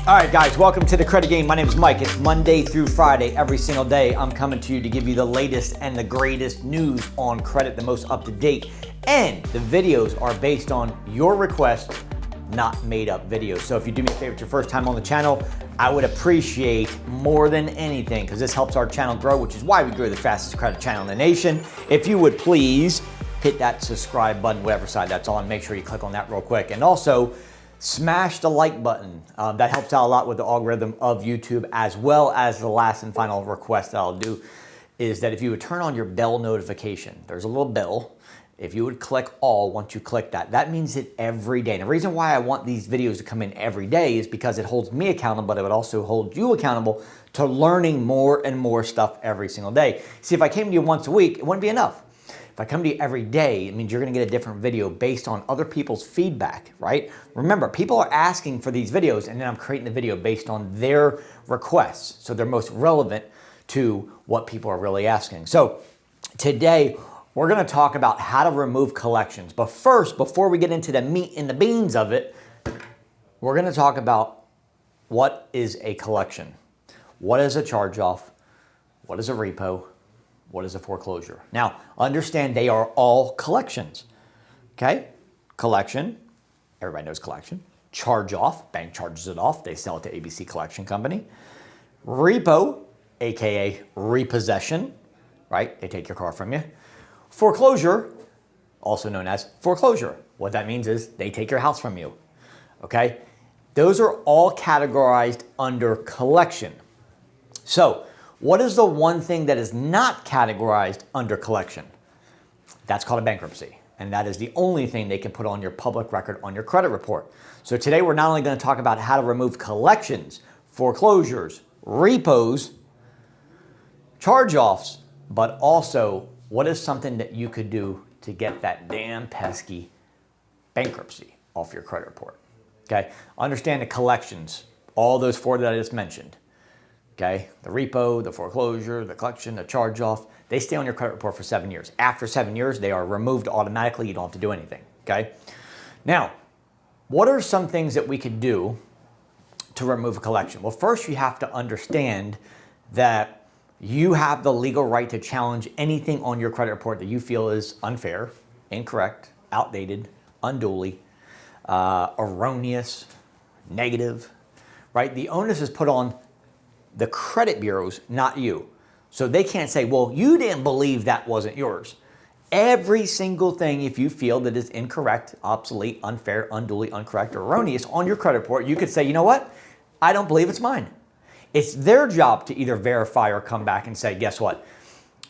All right, guys, welcome to the Credit Game. My name is Mike. It's Monday through Friday. Every single day, I'm coming to you to give you the latest and the greatest news on credit, the most up-to-date. And the videos are based on your request, not made-up videos. So if you do me a favor, it's your first time on the channel, I would appreciate more than anything, because this helps our channel grow, which is why we grow the fastest credit channel in the nation. If you would please hit that subscribe button, whatever side that's on. Make sure you click on that real quick. And also, smash the like button. That helps out a lot with the algorithm of YouTube, as well as the last and final request that I'll do is that if you would turn on your bell notification, there's a little bell. If you would click all once you click that, that means that every day. And the reason why I want these videos to come in every day is because it holds me accountable, but it would also hold you accountable to learning more and more stuff every single day. See, if I came to you once a week, it wouldn't be enough. If I come to you every day, it means you're gonna get a different video based on other people's feedback, right? Remember, people are asking for these videos, and then I'm creating the video based on their requests. So they're most relevant to what people are really asking. So today, we're gonna talk about how to remove collections. But first, before we get into the meat and the beans of it, we're gonna talk about what is a collection. What is a charge-off? What is a repo? What is a foreclosure? Now, understand they are all collections, okay? Collection, everybody knows collection. Charge-off, bank charges it off. They sell it to ABC Collection Company. Repo, AKA repossession, right? They take your car from you. Foreclosure, also known as foreclosure. What that means is they take your house from you, okay? Those are all categorized under collection. So, what is the one thing that is not categorized under collection? That's called a bankruptcy. And that is the only thing they can put on your public record on your credit report. So today we're not only going to talk about how to remove collections, foreclosures, repos, charge-offs, but also what is something that you could do to get that damn pesky bankruptcy off your credit report. Okay? Understand the collections, all those four that I just mentioned. Okay, the repo, the foreclosure, the collection, the charge-off, they stay on your credit report for 7 years. After 7 years, they are removed automatically. You don't have to do anything, okay? Now, what are some things that we could do to remove a collection? Well, first you have to understand that you have the legal right to challenge anything on your credit report that you feel is unfair, incorrect, outdated, unduly, erroneous, negative, right? The onus is put on the credit bureaus, not you. So they can't say, well, you didn't believe that wasn't yours. Every single thing, if you feel that is incorrect, obsolete, unfair, unduly, incorrect, or erroneous on your credit report, you could say, you know what? I don't believe it's mine. It's their job to either verify or come back and say, guess what?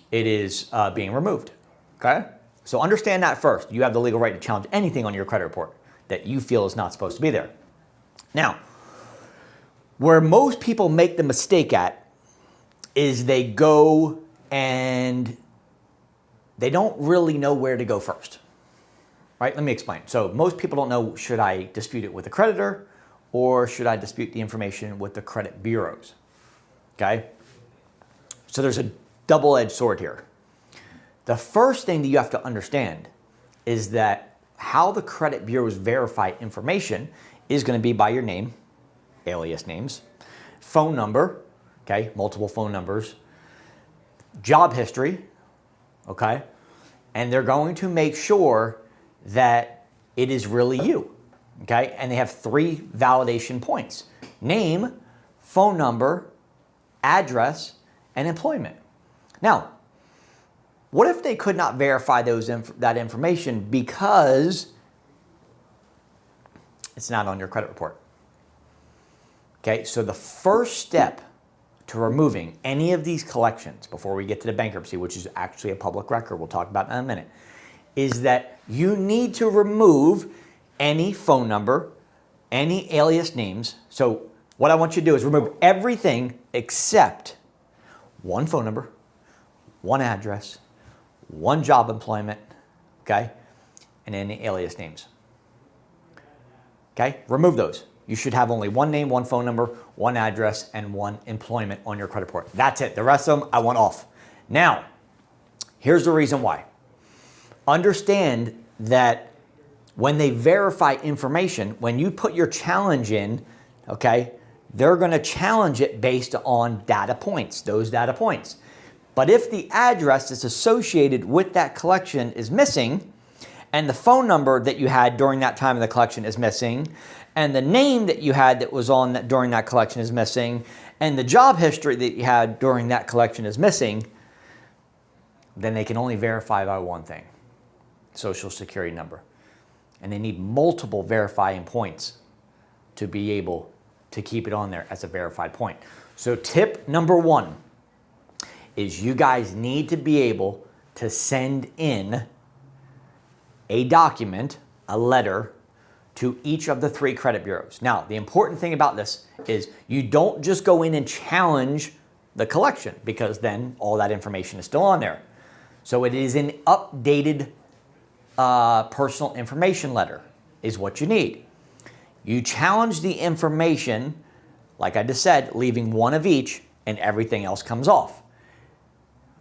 It is being removed, okay? So understand that first. You have the legal right to challenge anything on your credit report that you feel is not supposed to be there. Now, where most people make the mistake at is they go and they don't really know where to go first, right? Let me explain. So most people don't know, should I dispute it with the creditor or should I dispute the information with the credit bureaus, okay? So there's a double-edged sword here. The first thing that you have to understand is that how the credit bureaus verify information is going to be by your name, alias names, phone number, okay, multiple phone numbers, job history, okay, and they're going to make sure that it is really you, okay, and they have 3 validation points: name, phone number, address, and employment. Now, what if they could not verify that information because it's not on your credit report? Okay, so the first step to removing any of these collections before we get to the bankruptcy, which is actually a public record, we'll talk about in a minute, is that you need to remove any phone number, any alias names. So what I want you to do is remove everything except one phone number, one address, one job employment, okay, and any alias names. Okay, remove those. You should have only one name, one phone number, one address, and one employment on your credit report. That's it. The rest of them, I want off. Now, here's the reason why. Understand that when they verify information, when you put your challenge in, okay, they're going to challenge it based on data points, those data points. But if the address that's associated with that collection is missing, and the phone number that you had during that time of the collection is missing, and the name that you had that was on that during that collection is missing, and the job history that you had during that collection is missing, then they can only verify by one thing, Social Security number. And they need multiple verifying points to be able to keep it on there as a verified point. So tip number one is you guys need to be able to send in a document, a letter, to each of the 3 credit bureaus. Now, the important thing about this is you don't just go in and challenge the collection, because then all that information is still on there. So it is an updated personal information letter is what you need. You challenge the information, like I just said, leaving one of each, and everything else comes off.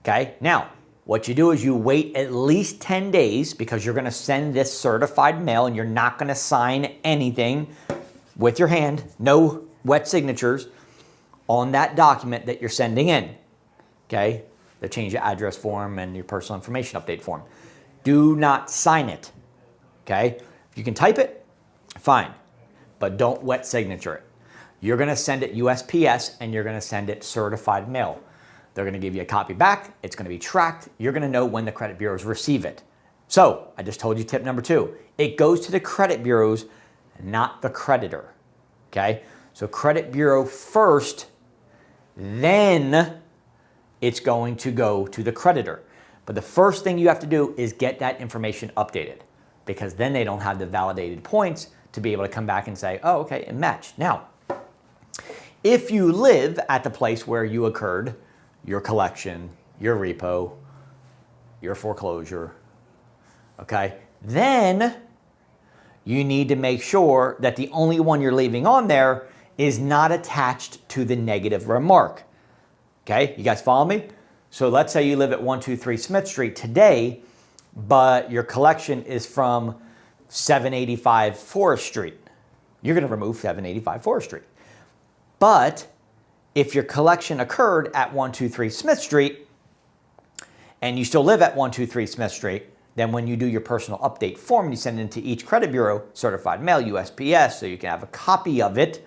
Okay, now, what you do is you wait at least 10 days, because you're going to send this certified mail and you're not going to sign anything with your hand, no wet signatures on that document that you're sending in. Okay, the change of address form and your personal information update form. Do not sign it. Okay, if you can type it, fine, but don't wet signature it. You're going to send it USPS and you're going to send it certified mail. They're going to give you a copy back. It's going to be tracked. You're going to know when the credit bureaus receive it. So I just told you tip number 2. It goes to the credit bureaus, not the creditor. Okay? So credit bureau first, then it's going to go to the creditor. But the first thing you have to do is get that information updated, because then they don't have the validated points to be able to come back and say, oh, okay, it matched. Now, if you live at the place where you occurred your collection, your repo, your foreclosure, okay, then you need to make sure that the only one you're leaving on there is not attached to the negative remark. Okay, you guys follow me? So let's say you live at 123 Smith Street today, but your collection is from 785 Forest Street. You're going to remove 785 Forest Street. But if your collection occurred at 123 Smith Street and you still live at 123 Smith Street, then when you do your personal update form and you send it into each credit bureau, certified mail, USPS, so you can have a copy of it,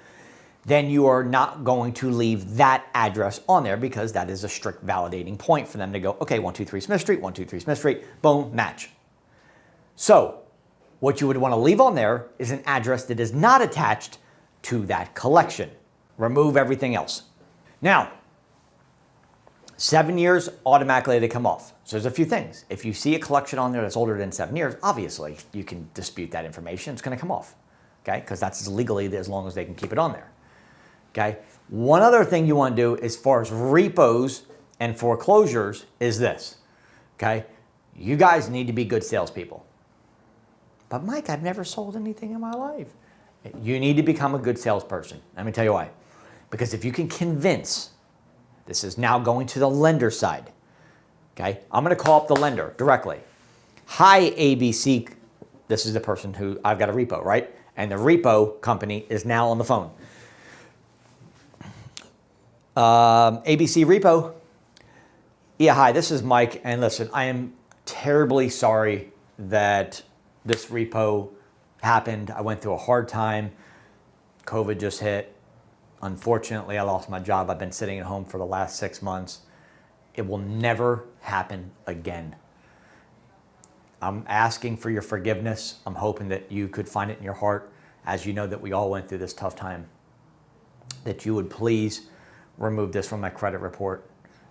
then you are not going to leave that address on there, because that is a strict validating point for them to go, okay, 123 Smith Street, 123 Smith Street, boom, match. So what you would want to leave on there is an address that is not attached to that collection. Remove everything else. Now, 7 years, automatically they come off. So there's a few things. If you see a collection on there that's older than 7 years, obviously you can dispute that information. It's going to come off, okay? Because that's legally as long as they can keep it on there, okay? One other thing you want to do as far as repos and foreclosures is this, okay? You guys need to be good salespeople. But Mike, I've never sold anything in my life. You need to become a good salesperson. Let me tell you why. Because if you can convince, this is now going to the lender side, okay? I'm going to call up the lender directly. Hi, ABC. This is the person who, I've got a repo, right? And the repo company is now on the phone. ABC Repo. Yeah, hi, this is Mike. And listen, I am terribly sorry that this repo happened. I went through a hard time. COVID just hit. Unfortunately, I lost my job. I've been sitting at home for the last 6 months. It will never happen again. I'm asking for your forgiveness. I'm hoping that you could find it in your heart, as you know that we all went through this tough time, that you would please remove this from my credit report.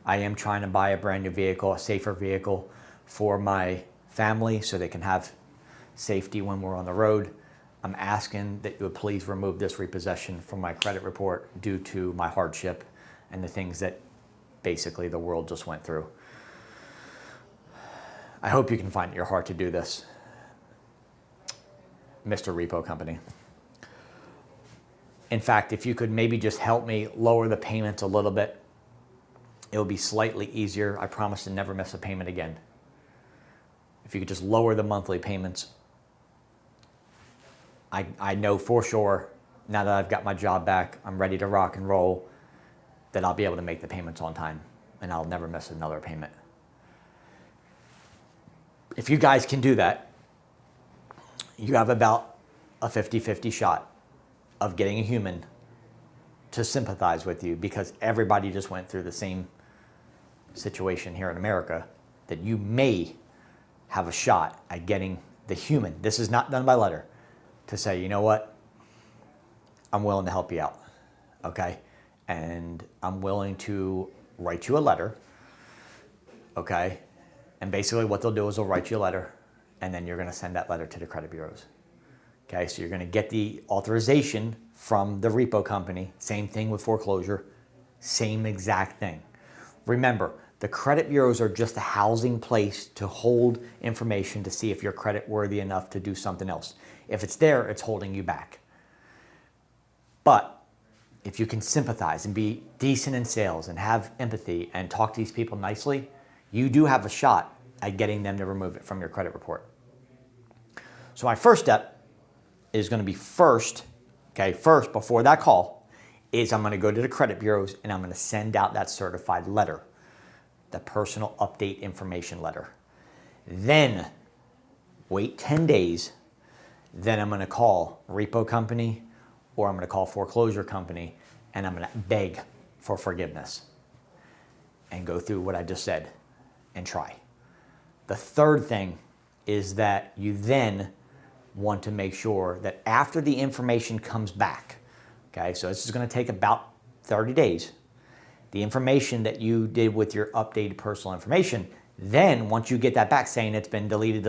I am trying to buy a brand new vehicle, a safer vehicle for my family so they can have safety when we're on the road. I'm asking that you would please remove this repossession from my credit report due to my hardship and the things that basically the world just went through. I hope you can find it in your heart to do this, Mr. Repo Company. In fact, if you could maybe just help me lower the payments a little bit, it will be slightly easier. I promise to never miss a payment again. If you could just lower the monthly payments, I know for sure now that I've got my job back, I'm ready to rock and roll, that I'll be able to make the payments on time and I'll never miss another payment. If you guys can do that, you have about a 50-50 shot of getting a human to sympathize with you, because everybody just went through the same situation here in America, that you may have a shot at getting the human. This is not done by letter, to say, you know what, I'm willing to help you out, okay? And I'm willing to write you a letter, okay? And basically what they'll do is they'll write you a letter, and then you're gonna send that letter to the credit bureaus. Okay, so you're gonna get the authorization from the repo company. Same thing with foreclosure, same exact thing. Remember, the credit bureaus are just a housing place to hold information to see if you're credit worthy enough to do something else. If it's there, it's holding you back. But if you can sympathize and be decent in sales and have empathy and talk to these people nicely, you do have a shot at getting them to remove it from your credit report. So my first step is going to be first before that call, is I'm going to go to the credit bureaus and I'm going to send out that certified letter, the personal update information letter. Then wait 10 days. Then I'm going to call repo company, or I'm going to call foreclosure company, and I'm going to beg for forgiveness and go through what I just said and try. The third thing is that you then want to make sure that after the information comes back, okay, so this is going to take about 30 days, the information that you did with your updated personal information, then once you get that back saying it's been deleted,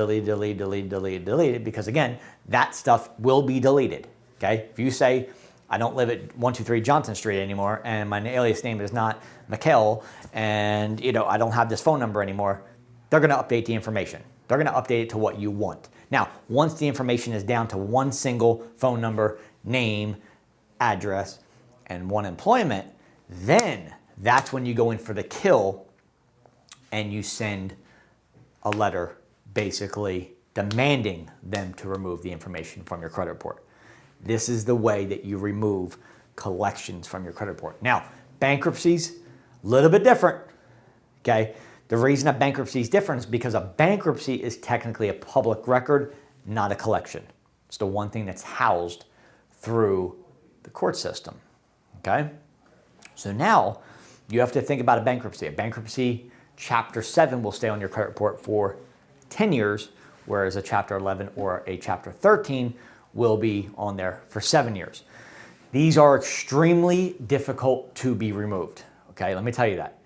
because again, that stuff will be deleted, okay? If you say, I don't live at 123 Johnson Street anymore, and my alias name is not Mikhail, and I don't have this phone number anymore, they're going to update the information. They're going to update it to what you want. Now, once the information is down to one single phone number, name, address, and one employment, then that's when you go in for the kill and you send a letter basically demanding them to remove the information from your credit report. This is the way that you remove collections from your credit report. Now, bankruptcies, a little bit different, okay? The reason a bankruptcy is different is because a bankruptcy is technically a public record, not a collection. It's the one thing that's housed through the court system, okay? So now you have to think about a bankruptcy. A bankruptcy, Chapter 7 will stay on your credit report for 10 years, whereas a Chapter 11 or a Chapter 13 will be on there for 7 years. These are extremely difficult to be removed, okay? Let me tell you that.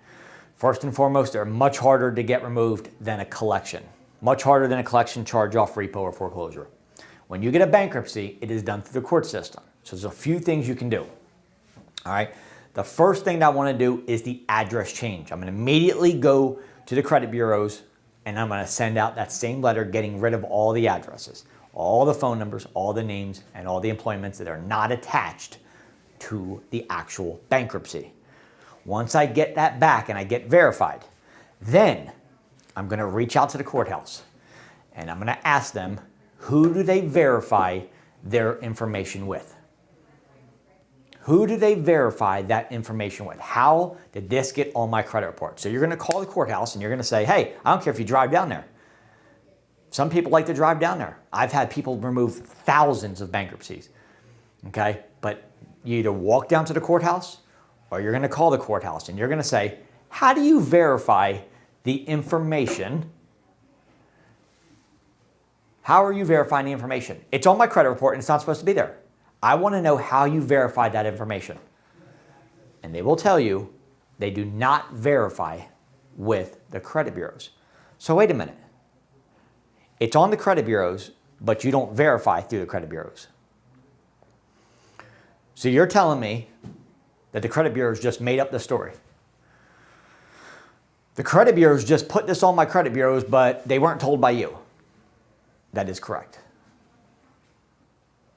First and foremost, they're much harder to get removed than a collection. Much harder than a collection, charge-off, repo, or foreclosure. When you get a bankruptcy, it is done through the court system. So there's a few things you can do, all right? The first thing that I want to do is the address change. I'm going to immediately go to the credit bureaus and I'm going to send out that same letter getting rid of all the addresses, all the phone numbers, all the names, and all the employments that are not attached to the actual bankruptcy. Once I get that back and I get verified, then I'm going to reach out to the courthouse and I'm going to ask them, who do they verify their information with? Who do they verify that information with? How did this get on my credit report? So you're going to call the courthouse and you're going to say, hey, I don't care if you drive down there. Some people like to drive down there. I've had people remove thousands of bankruptcies, okay? But you either walk down to the courthouse or you're going to call the courthouse and you're going to say, how do you verify the information? How are you verifying the information? It's on my credit report and it's not supposed to be there. I want to know how you verified that information. And they will tell you they do not verify with the credit bureaus. So wait a minute. It's on the credit bureaus, but you don't verify through the credit bureaus. So you're telling me that the credit bureaus just made up the story. The credit bureaus just put this on my credit bureaus, but they weren't told by you. That is correct.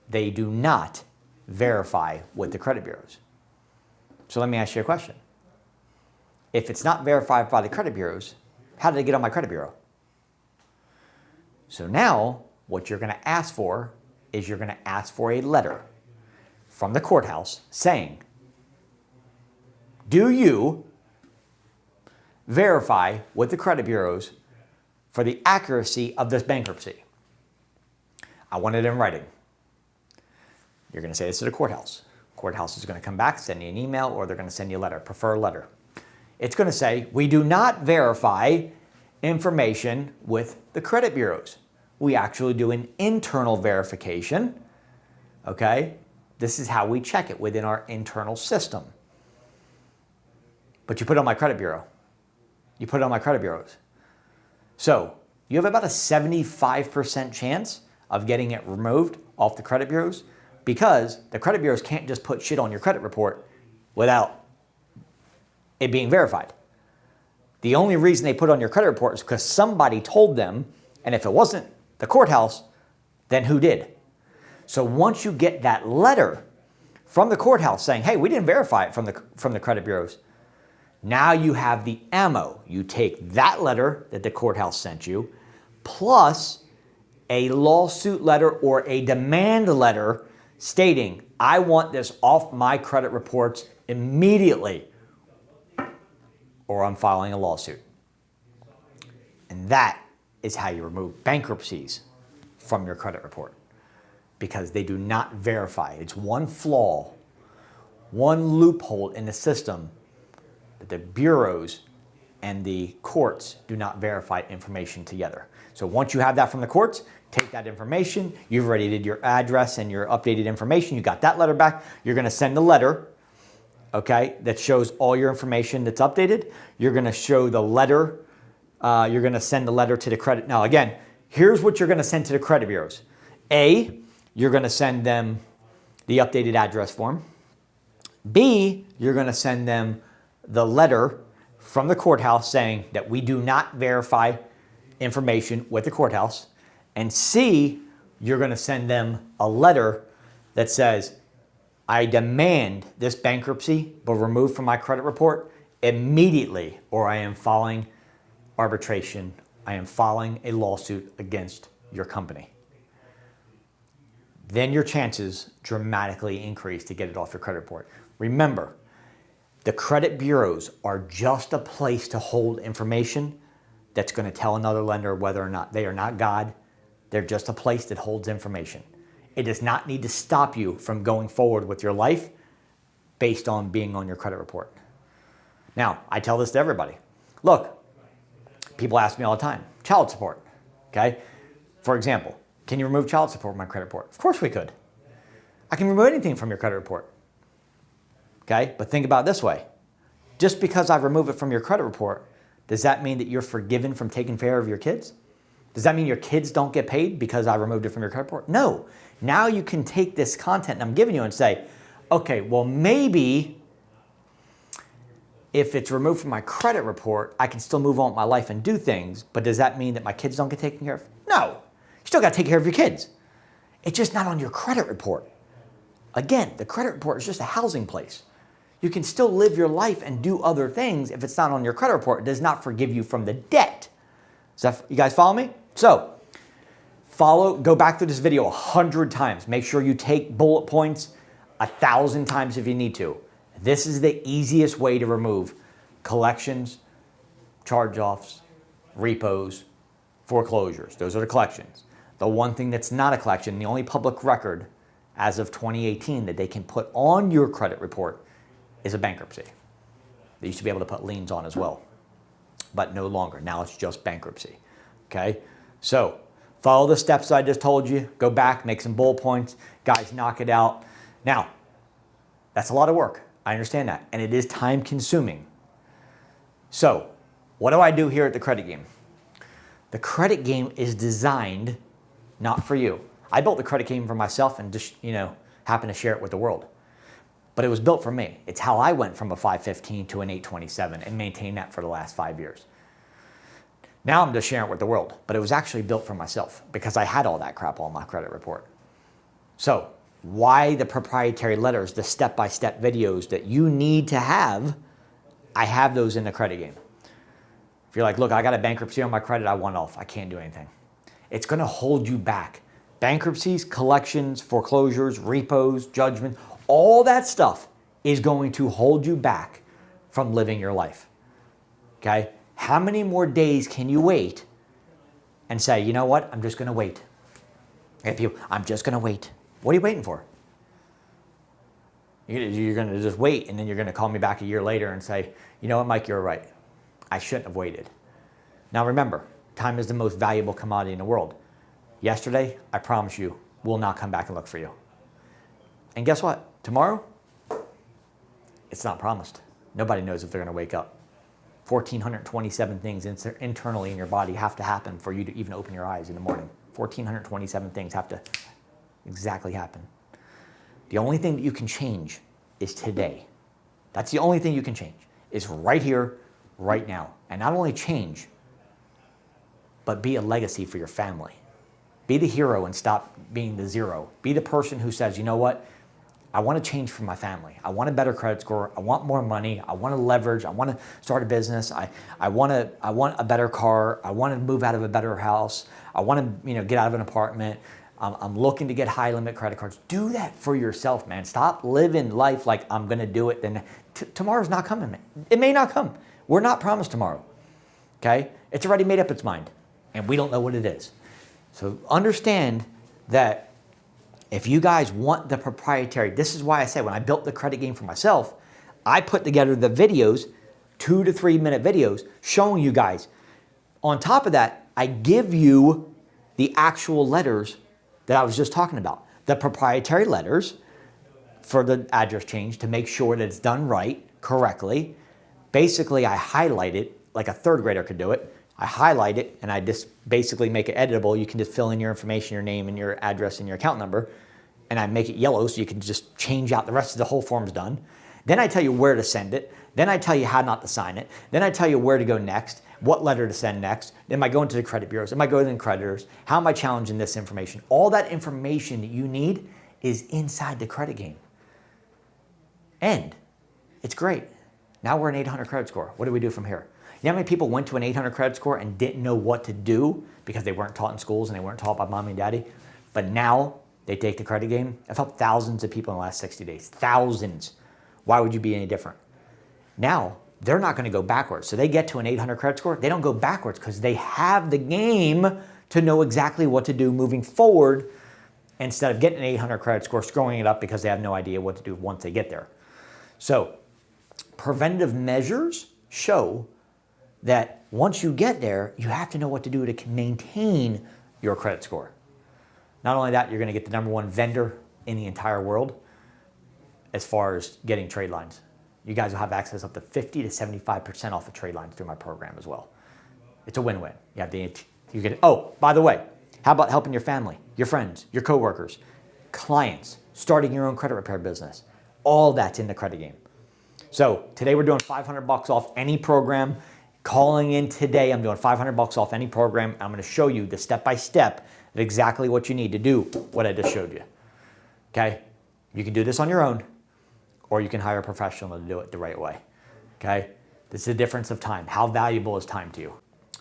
They do not verify with the credit bureaus. So let me ask you a question. If it's not verified by the credit bureaus, how did it get on my credit bureau? So now what you're going to ask for is you're going to ask for a letter from the courthouse saying, do you verify with the credit bureaus for the accuracy of this bankruptcy? I want it in writing. You're going to say this to the courthouse. Courthouse is going to come back, send you an email, or they're going to send you a letter, prefer a letter. It's going to say, we do not verify information with the credit bureaus. We actually do an internal verification, okay? This is how we check it within our internal system. But you put it on my credit bureau. You put it on my credit bureaus. So you have about a 75% chance of getting it removed off the credit bureaus because the credit bureaus can't just put shit on your credit report without it being verified. The only reason they put it on your credit report is because somebody told them, and if it wasn't the courthouse, then who did? So once you get that letter from the courthouse saying, hey, we didn't verify it from the credit bureaus, now you have the ammo. You take that letter that the courthouse sent you, plus a lawsuit letter or a demand letter stating, I want this off my credit reports immediately, or I'm filing a lawsuit. And that is how you remove bankruptcies from your credit report, because they do not verify. It's one flaw, one loophole in the system that the bureaus and the courts do not verify information together. So once you have that from the courts, take that information, you've already did your address and your updated information, you got that letter back, you're gonna send a letter, okay, that shows all your information that's updated. You're gonna show the letter, you're gonna send the letter to the credit. Now again, here's what you're gonna send to the credit bureaus. A, you're gonna send them the updated address form. B, you're gonna send them the letter from the courthouse saying that we do not verify information with the courthouse. And C, you're going to send them a letter that says, I demand this bankruptcy be removed from my credit report immediately, or I am filing arbitration. I am filing a lawsuit against your company. Then your chances dramatically increase to get it off your credit report. Remember, the credit bureaus are just a place to hold information that's going to tell another lender whether or not they are not God. They're just a place that holds information. It does not need to stop you from going forward with your life based on being on your credit report. Now, I tell this to everybody. Look, people ask me all the time, child support, okay? For example, can you remove child support from my credit report? Of course we could. I can remove anything from your credit report. Okay, but think about it this way. Just because I remove it from your credit report, does that mean that you're forgiven from taking care of your kids? Does that mean your kids don't get paid because I removed it from your credit report? No. Now you can take this content I'm giving you and say, okay, well maybe if it's removed from my credit report, I can still move on with my life and do things, but does that mean that my kids don't get taken care of? No. You still got to take care of your kids. It's just not on your credit report. Again, the credit report is just a housing place. You can still live your life and do other things if it's not on your credit report. It does not forgive you from the debt. You guys follow me? So, go back through this video 100 times. Make sure you take bullet points 1,000 times if you need to. This is the easiest way to remove collections, charge-offs, repos, foreclosures. Those are the collections. The one thing that's not a collection, the only public record as of 2018 that they can put on your credit report is a bankruptcy. They used to be able to put liens on as well, but no longer. Now it's just bankruptcy, okay? So follow the steps I just told you. Go back, make some bullet points. Guys, knock it out. Now, that's a lot of work. I understand that, and it is time consuming. So what do I do here at the credit game? The credit game is designed not for you. I built the credit game for myself and just, happen to share it with the world. But it was built for me. It's how I went from a 515 to an 827 and maintained that for the last 5 years. Now I'm just sharing it with the world, but it was actually built for myself because I had all that crap on my credit report. So why the proprietary letters, the step-by-step videos that you need to have, I have those in the credit game. If you're like, look, I got a bankruptcy on my credit, I want off, I can't do anything. It's gonna hold you back. Bankruptcies, collections, foreclosures, repos, judgment, All that stuff is going to hold you back from living your life. Okay? How many more days can you wait and say, you know what, I'm just gonna wait? I'm just gonna wait. What are you waiting for? You're gonna just wait, and then you're gonna call me back a year later and say, you know what, Mike, you're right. I shouldn't have waited. Now remember, time is the most valuable commodity in the world. Yesterday, I promise you, will not come back and look for you. And guess what? Tomorrow, it's not promised. Nobody knows if they're gonna wake up. 1,427 things internally in your body have to happen for you to even open your eyes in the morning. 1,427 things have to exactly happen. The only thing that you can change is today. That's the only thing you can change. It's right here, right now. And not only change, but be a legacy for your family. Be the hero and stop being the zero. Be the person who says, you know what? I want to change for my family. I want a better credit score. I want more money. I want to leverage. I want to start a business. I want a better car. I want to move out of a better house. I want to get out of an apartment. I'm looking to get high limit credit cards. Do that for yourself, man. Stop living life like I'm going to do it. Then tomorrow's not coming, man. It may not come. We're not promised tomorrow. Okay? It's already made up its mind, and we don't know what it is. So understand that if you guys want the proprietary, this is why I say when I built the credit game for myself, I put together the videos, 2 to 3 minute videos showing you guys. On top of that, I give you the actual letters that I was just talking about. The proprietary letters for the address change to make sure that it's done right, correctly. Basically, I highlight it like a third grader could do it. I highlight it and I just basically make it editable. You can just fill in your information, your name and your address and your account number. And I make it yellow so you can just change out the rest of the whole form's done. Then I tell you where to send it. Then I tell you how not to sign it. Then I tell you where to go next, what letter to send next. Am I going to the credit bureaus? Am I going to the creditors? How am I challenging this information? All that information that you need is inside the credit game. And it's great. Now we're an 800 credit score. What do we do from here? You know how many people went to an 800 credit score and didn't know what to do because they weren't taught in schools and they weren't taught by mommy and daddy? But now they take the credit game. I've helped thousands of people in the last 60 days. Thousands. Why would you be any different? Now, they're not going to go backwards. So they get to an 800 credit score. They don't go backwards because they have the game to know exactly what to do moving forward instead of getting an 800 credit score, screwing it up because they have no idea what to do once they get there. So preventative measures show that once you get there, you have to know what to do to maintain your credit score. Not only that, you're going to get the #1 vendor in the entire world as far as getting trade lines. You guys will have access up to 50 to 75% off of trade lines through my program as well. It's a win-win. Oh, by the way, how about helping your family, your friends, your coworkers, clients, starting your own credit repair business? All that's in the credit game. So today we're doing $500 off any program. Calling in today, I'm doing $500 off any program. I'm going to show you the step-by-step of exactly what you need to do what I just showed you. Okay? You can do this on your own, or you can hire a professional to do it the right way. Okay? This is the difference of time. How valuable is time to you?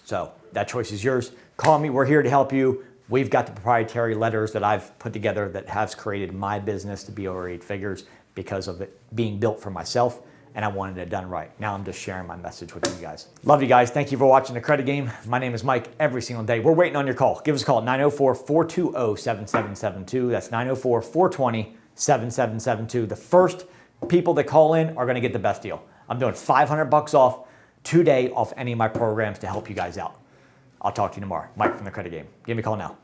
So that choice is yours. Call me. We're here to help you. We've got the proprietary letters that I've put together that has created my business to be over 8 figures because of it being built for myself. And I wanted it done right. Now I'm just sharing my message with you guys. Love you guys. Thank you for watching the credit game. My name is Mike. Every single day, we're waiting on your call. Give us a call at 904-420-7772. That's 904-420-7772. The first people that call in are gonna get the best deal. I'm doing $500 off today off any of my programs to help you guys out. I'll talk to you tomorrow. Mike from the credit game. Give me a call now.